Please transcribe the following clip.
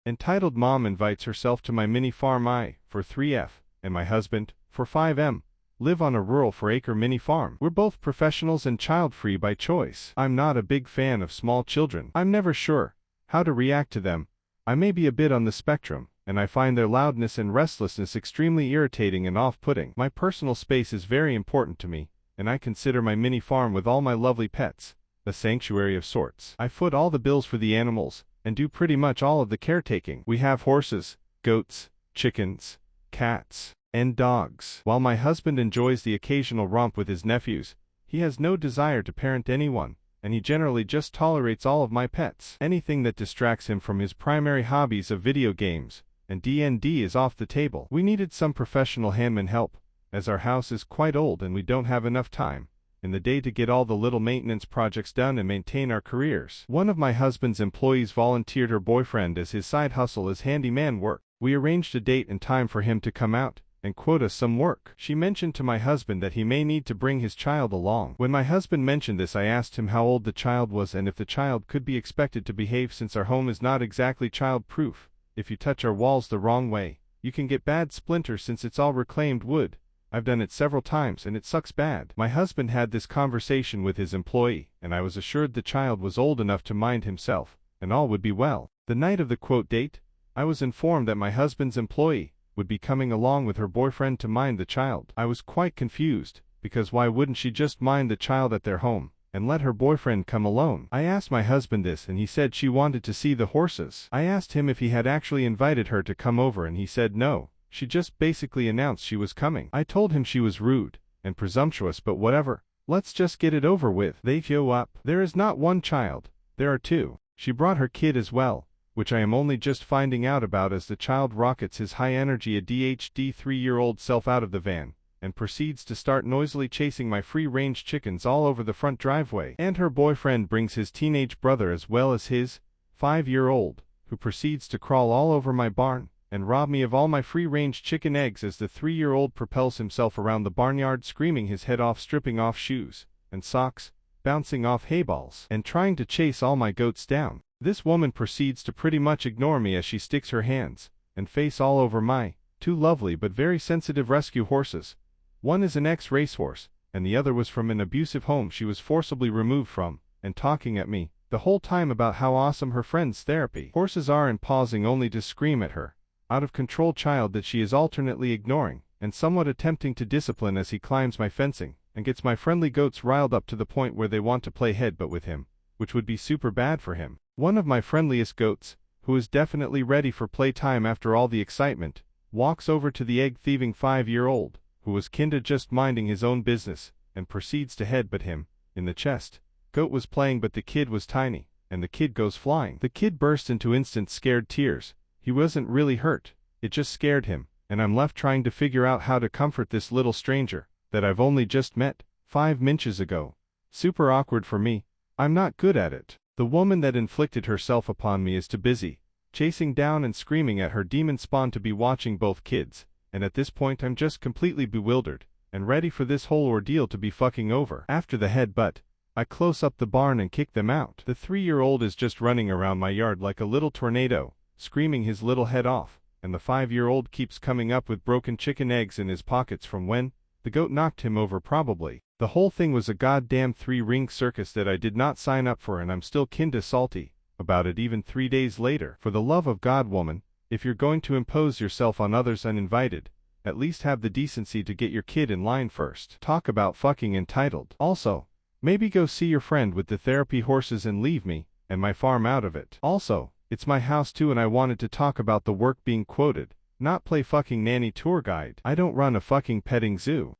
Entitled Mom invites herself to my mini farm. I, for 3F, and my husband, for 5M, live on a rural 4-acre mini farm. We're both professionals and child-free by choice. I'm not a big fan of small children. I'm never sure how to react to them. I may be a bit on the spectrum, and I find their loudness and restlessness extremely irritating and off-putting. My personal space is very important to me, and I consider my mini farm with all my lovely pets a sanctuary of sorts. I foot all the bills for the animals, and do pretty much all of the caretaking. We have horses, goats, chickens, cats, and dogs. While my husband enjoys the occasional romp with his nephews, he has no desire to parent anyone, and he generally just tolerates all of my pets. Anything that distracts him from his primary hobbies of video games and D&D is off the table. We needed some professional handman help, as our house is quite old and we don't have enough time in the day to get all the little maintenance projects done and maintain our careers. One of my husband's employees volunteered her boyfriend as his side hustle as handyman work. We arranged a date and time for him to come out and quote us some work. She mentioned to my husband that he may need to bring his child along. When my husband mentioned this, I asked him how old the child was and if the child could be expected to behave, since our home is not exactly child-proof. If you touch our walls the wrong way, you can get bad splinters since it's all reclaimed wood. I've done it several times and it sucks bad. My husband had this conversation with his employee, and I was assured the child was old enough to mind himself, and all would be well. The night of the quote date, I was informed that my husband's employee would be coming along with her boyfriend to mind the child. I was quite confused, because why wouldn't she just mind the child at their home and let her boyfriend come alone? I asked my husband this and he said she wanted to see the horses. I asked him if he had actually invited her to come over and he said no. She just basically announced she was coming. I told him she was rude and presumptuous, but whatever. Let's just get it over with. They show up. There is not one child. There are two. She brought her kid as well, which I am only just finding out about as the child rockets his high-energy ADHD 3-year-old self out of the van and proceeds to start noisily chasing my free-range chickens all over the front driveway. And her boyfriend brings his teenage brother as well as his 5-year-old, who proceeds to crawl all over my barn and rob me of all my free-range chicken eggs as the 3-year-old propels himself around the barnyard screaming his head off, stripping off shoes and socks, bouncing off hay balls, and trying to chase all my goats down. This woman proceeds to pretty much ignore me as she sticks her hands and face all over my two lovely but very sensitive rescue horses. One is an ex-racehorse, and the other was from an abusive home she was forcibly removed from, and talking at me the whole time about how awesome her friend's therapy horses are and pausing only to scream at her out-of-control child that she is alternately ignoring and somewhat attempting to discipline as he climbs my fencing and gets my friendly goats riled up to the point where they want to play headbutt with him, which would be super bad for him. One of my friendliest goats, who is definitely ready for playtime after all the excitement, walks over to the egg-thieving 5-year-old, who was kinda just minding his own business, and proceeds to headbutt him in the chest. Goat was playing, but the kid was tiny, and the kid goes flying. The kid burst into instant scared tears. He wasn't really hurt, it just scared him, and I'm left trying to figure out how to comfort this little stranger that I've only just met 5 minutes ago. Super awkward for me. I'm not good at it. The woman that inflicted herself upon me is too busy chasing down and screaming at her demon spawn to be watching both kids, and at this point I'm just completely bewildered and ready for this whole ordeal to be fucking over. After the headbutt, I close up the barn and kick them out. The 3-year-old is just running around my yard like a little tornado, screaming his little head off, and the 5-year-old keeps coming up with broken chicken eggs in his pockets from when the goat knocked him over probably. The whole thing was a goddamn 3-ring circus that I did not sign up for, and I'm still kinda salty about it even 3 days later. For the love of God, woman, if you're going to impose yourself on others uninvited, at least have the decency to get your kid in line first. Talk about fucking entitled. Also, maybe go see your friend with the therapy horses and leave me and my farm out of it. Also, it's my house too, and I wanted to talk about the work being quoted, not play fucking nanny tour guide. I don't run a fucking petting zoo.